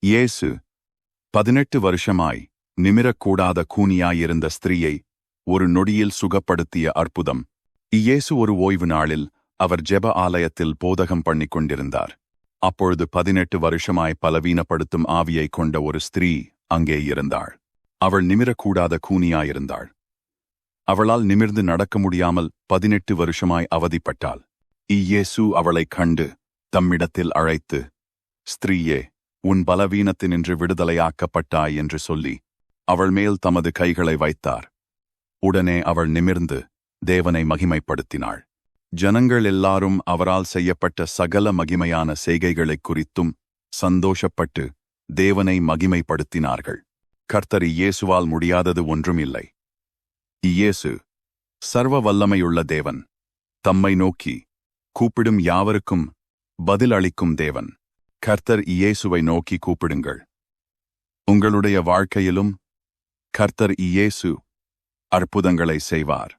இயேசு 18 வருஷமாய் நிமிரக்கூடாத கூனியாயிருந்த ஸ்திரீயை ஒரு நொடியில் சுகப்படுத்திய அற்புதம். இயேசு ஒரு ஓய்வு நாளில் அவர் ஜெப ஆலயத்தில் போதகம் பண்ணிக் கொண்டிருந்தார். அப்பொழுது 18 வருஷமாய் பலவீனப்படுத்தும் ஆவியைக் கொண்ட ஒரு ஸ்திரீ அங்கே இருந்தாள். அவள் நிமிரக்கூடாத கூனியாயிருந்தாள். அவளால் நிமிர்ந்து நடக்க முடியாமல் 18 வருஷமாய் அவதிப்பட்டாள். இயேசு அவளைக் கண்டு தம்மிடத்தில் அழைத்து, ஸ்திரீயே, உன் பலவீனத்தினின்று விடுதலையாக்கப்பட்டாய் என்று சொல்லி அவள் மேல் தமது கைகளை வைத்தார். உடனே அவள் நிமிர்ந்து தேவனை மகிமைப்படுத்தினாள். ஜனங்கள் எல்லாரும் அவரால் செய்யப்பட்ட சகல மகிமையான செய்கைகளைக் குறித்தும் சந்தோஷப்பட்டு தேவனை மகிமைப்படுத்தினார்கள். கர்த்தர் இயேசுவால் முடியாதது ஒன்றுமில்லை. இயேசு சர்வ வல்லமையுள்ள தேவன். தம்மை நோக்கி கூப்பிடும் யாவருக்கும் பதில் அளிக்கும் தேவன். கர்த்தர் இயேசுவை நோக்கி கூப்பிடுங்கள். உங்களுடைய வாழ்க்கையிலும் கர்த்தர் இயேசு அற்புதங்களை செய்வார்.